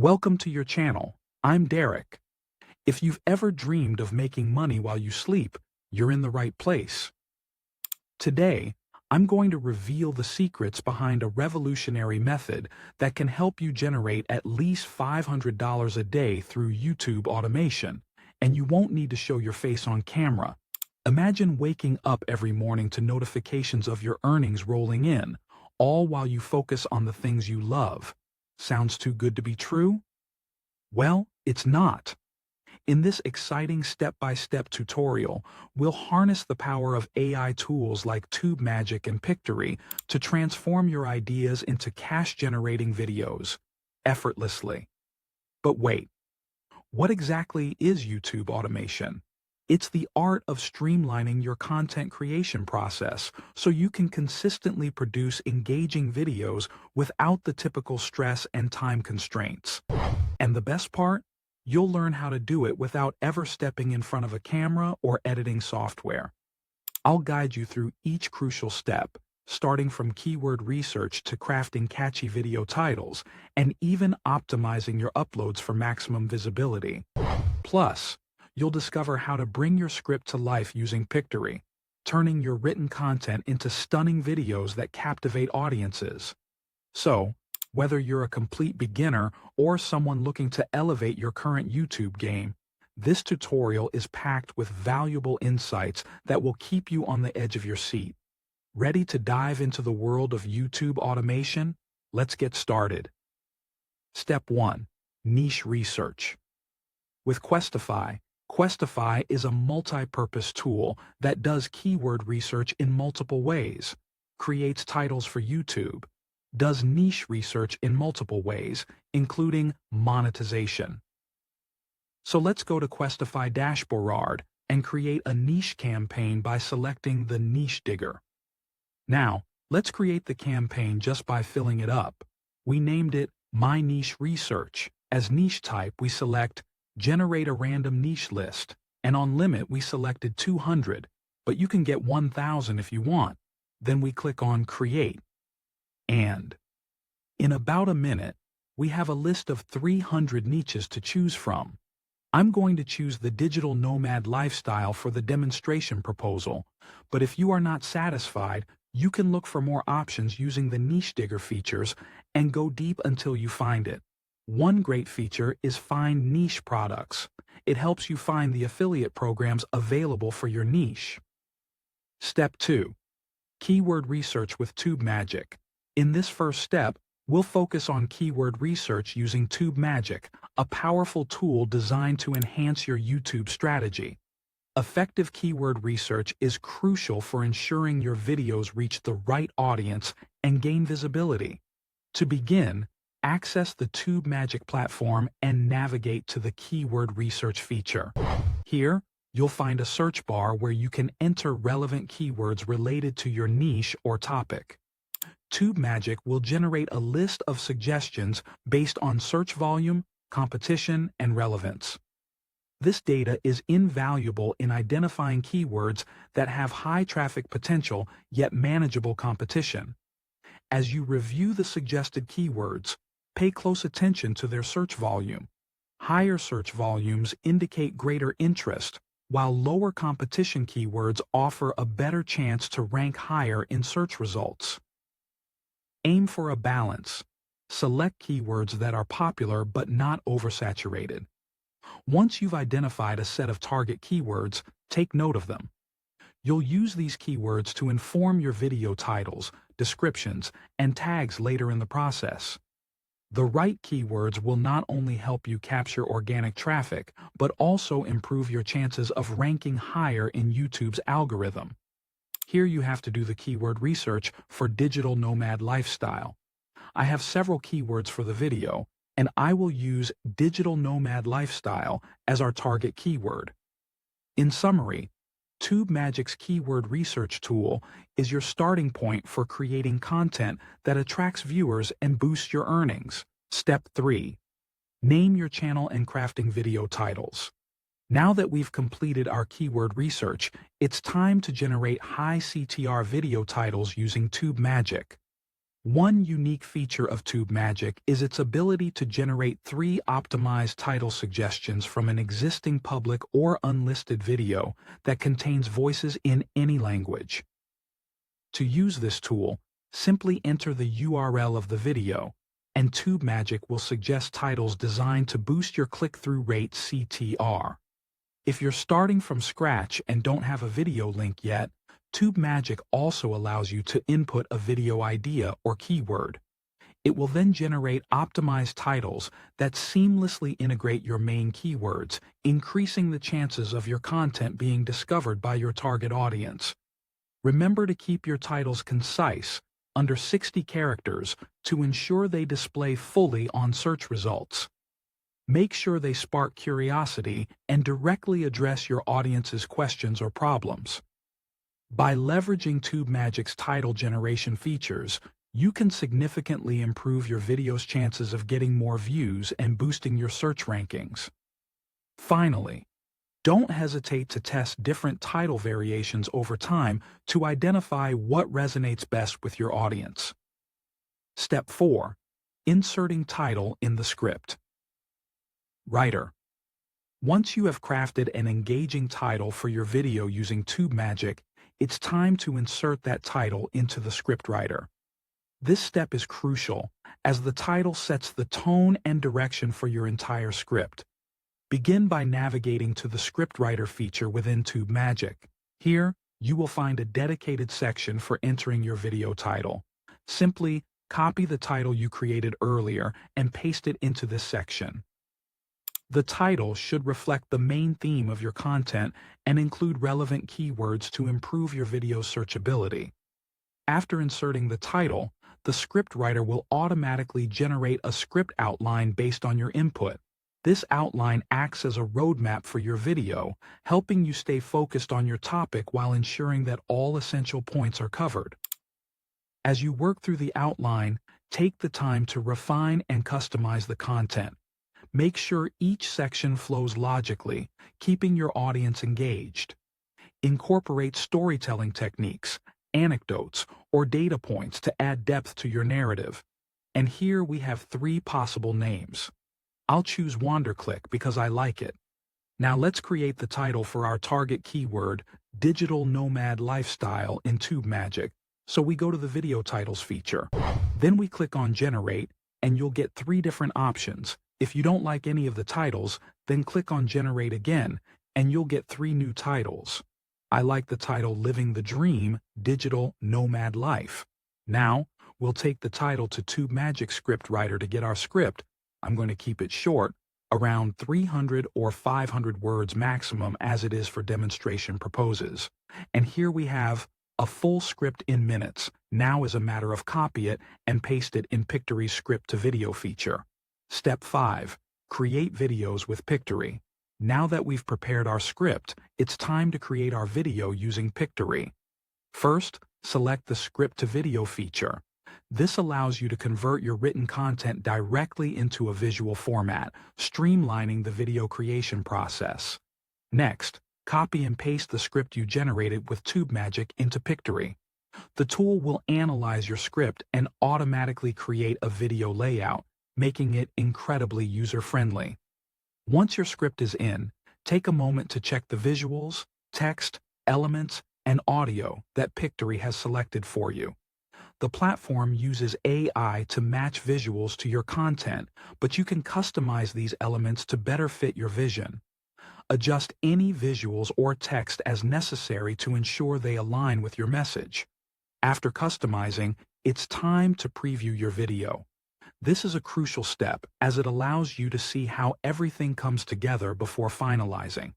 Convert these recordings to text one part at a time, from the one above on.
Welcome to your channel. I'm Derek. If you've ever dreamed of making money while you sleep, you're in the right place. Today, I'm going to reveal the secrets behind a revolutionary method that can help you generate at least $500 a day through YouTube automation, and you won't need to show your face on camera. Imagine waking up every morning to notifications of your earnings rolling in, all while you focus on the things you love. Sounds too good to be true? Well, it's not. In this exciting step-by-step tutorial, we'll harness the power of AI tools like TubeMagic and Pictory to transform your ideas into cash-generating videos, effortlessly. But wait, what exactly is YouTube automation? It's the art of streamlining your content creation process so you can consistently produce engaging videos without the typical stress and time constraints. And the best part? You'll learn how to do it without ever stepping in front of a camera or editing software. I'll guide you through each crucial step, starting from keyword research to crafting catchy video titles, and even optimizing your uploads for maximum visibility. Plus, you'll discover how to bring your script to life using Pictory, turning your written content into stunning videos that captivate audiences. So, whether you're a complete beginner or someone looking to elevate your current YouTube game, this tutorial is packed with valuable insights that will keep you on the edge of your seat. Ready to dive into the world of YouTube automation? Let's get started. Step 1. Niche research. With Questify is a multi-purpose tool that does keyword research in multiple ways, creates titles for YouTube, does niche research in multiple ways, including monetization. So let's go to Questify dashboard and create a niche campaign by selecting the niche digger. Now, let's create the campaign just by filling it up. We named it My Niche Research. As niche type, we select Generate a random niche list, and on limit we selected 200, but you can get 1,000 if you want. Then we click on Create. And in about a minute, we have a list of 300 niches to choose from. I'm going to choose the digital nomad lifestyle for the demonstration proposal, but if you are not satisfied, you can look for more options using the niche digger features and go deep until you find it. One great feature is Find Niche Products. It helps you find the affiliate programs available for your niche. Step 2. Keyword research with TubeMagic. In this first step, we'll focus on keyword research using TubeMagic, a powerful tool designed to enhance your YouTube strategy. Effective keyword research is crucial for ensuring your videos reach the right audience and gain visibility. To begin, access the TubeMagic platform and navigate to the keyword research feature. Here, you'll find a search bar where you can enter relevant keywords related to your niche or topic. TubeMagic will generate a list of suggestions based on search volume, competition, and relevance. This data is invaluable in identifying keywords that have high traffic potential yet manageable competition. As you review the suggested keywords, pay close attention to their search volume. Higher search volumes indicate greater interest, while lower competition keywords offer a better chance to rank higher in search results. Aim for a balance. Select keywords that are popular but not oversaturated. Once you've identified a set of target keywords, take note of them. You'll use these keywords to inform your video titles, descriptions, and tags later in the process. The right keywords will not only help you capture organic traffic, but also improve your chances of ranking higher in YouTube's algorithm. Here you have to do the keyword research for digital nomad lifestyle. I have several keywords for the video, and I will use digital nomad lifestyle as our target keyword. In summary, TubeMagic's keyword research tool is your starting point for creating content that attracts viewers and boosts your earnings. Step 3. Name your channel and crafting video titles. Now that we've completed our keyword research, it's time to generate high CTR video titles using TubeMagic. One unique feature of TubeMagic is its ability to generate 3 optimized title suggestions from an existing public or unlisted video that contains voices in any language. To use this tool, simply enter the URL of the video, and TubeMagic will suggest titles designed to boost your click-through rate (CTR). If you're starting from scratch and don't have a video link yet, TubeMagic also allows you to input a video idea or keyword. It will then generate optimized titles that seamlessly integrate your main keywords, increasing the chances of your content being discovered by your target audience. Remember to keep your titles concise, under 60 characters, to ensure they display fully on search results. Make sure they spark curiosity and directly address your audience's questions or problems. By leveraging TubeMagic's title generation features, you can significantly improve your video's chances of getting more views and boosting your search rankings. Finally, don't hesitate to test different title variations over time to identify what resonates best with your audience. Step 4. Inserting title in the script. Writer. Once you have crafted an engaging title for your video using TubeMagic, it's time to insert that title into the scriptwriter. This step is crucial, as the title sets the tone and direction for your entire script. Begin by navigating to the scriptwriter feature within TubeMagic. Here, you will find a dedicated section for entering your video title. Simply copy the title you created earlier and paste it into this section. The title should reflect the main theme of your content and include relevant keywords to improve your video's searchability. After inserting the title, the scriptwriter will automatically generate a script outline based on your input. This outline acts as a roadmap for your video, helping you stay focused on your topic while ensuring that all essential points are covered. As you work through the outline, take the time to refine and customize the content. Make sure each section flows logically, keeping your audience engaged. Incorporate storytelling techniques, anecdotes, or data points to add depth to your narrative. And here we have 3 possible names. I'll choose WanderClick because I like it. Now let's create the title for our target keyword, Digital Nomad Lifestyle, in TubeMagic. So we go to the Video Titles feature. Then we click on Generate, and you'll get 3 different options. If you don't like any of the titles, then click on Generate again, and you'll get 3 new titles. I like the title Living the Dream, Digital Nomad Life. Now, we'll take the title to TubeMagic scriptwriter to get our script. I'm going to keep it short, around 300 or 500 words maximum as it is for demonstration purposes. And here we have a full script in minutes. Now is a matter of copy it and paste it in Pictory's script to video feature. Step 5. Create videos with Pictory. Now that we've prepared our script, it's time to create our video using Pictory. First, select the Script to Video feature. This allows you to convert your written content directly into a visual format, streamlining the video creation process. Next, copy and paste the script you generated with TubeMagic into Pictory. The tool will analyze your script and automatically create a video layout, making it incredibly user-friendly. Once your script is in, take a moment to check the visuals, text, elements, and audio that Pictory has selected for you. The platform uses AI to match visuals to your content, but you can customize these elements to better fit your vision. Adjust any visuals or text as necessary to ensure they align with your message. After customizing, it's time to preview your video. This is a crucial step as it allows you to see how everything comes together before finalizing.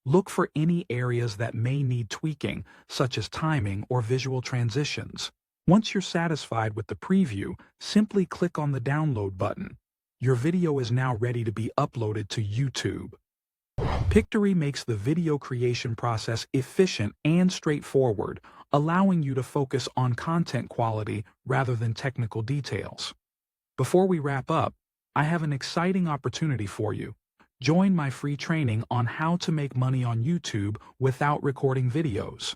Look for any areas that may need tweaking, such as timing or visual transitions. Once you're satisfied with the preview, simply click on the download button. Your video is now ready to be uploaded to YouTube. Pictory makes the video creation process efficient and straightforward, allowing you to focus on content quality rather than technical details. Before we wrap up, I have an exciting opportunity for you. Join my free training on how to make money on YouTube without recording videos.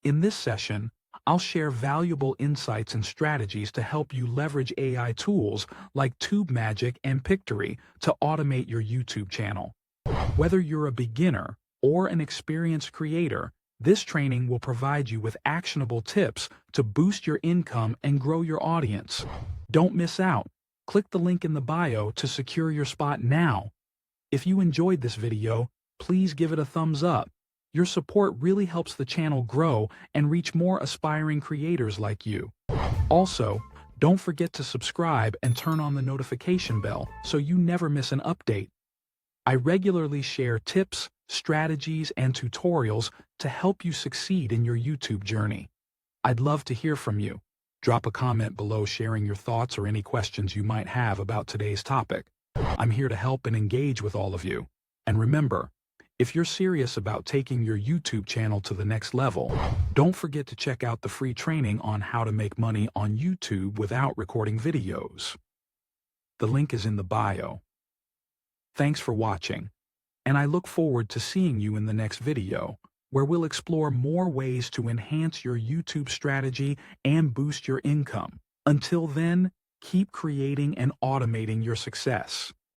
In this session, I'll share valuable insights and strategies to help you leverage AI tools like TubeMagic and Pictory to automate your YouTube channel. Whether you're a beginner or an experienced creator, this training will provide you with actionable tips to boost your income and grow your audience. Don't miss out. Click the link in the bio to secure your spot now. If you enjoyed this video, please give it a thumbs up. Your support really helps the channel grow and reach more aspiring creators like you. Also, don't forget to subscribe and turn on the notification bell so you never miss an update. I regularly share tips, strategies, and tutorials to help you succeed in your YouTube journey. I'd love to hear from you. Drop a comment below sharing your thoughts or any questions you might have about today's topic. I'm here to help and engage with all of you. And remember, if you're serious about taking your YouTube channel to the next level, don't forget to check out the free training on how to make money on YouTube without recording videos. The link is in the bio. Thanks for watching, and I look forward to seeing you in the next video, where we'll explore more ways to enhance your YouTube strategy and boost your income. Until then, keep creating and automating your success.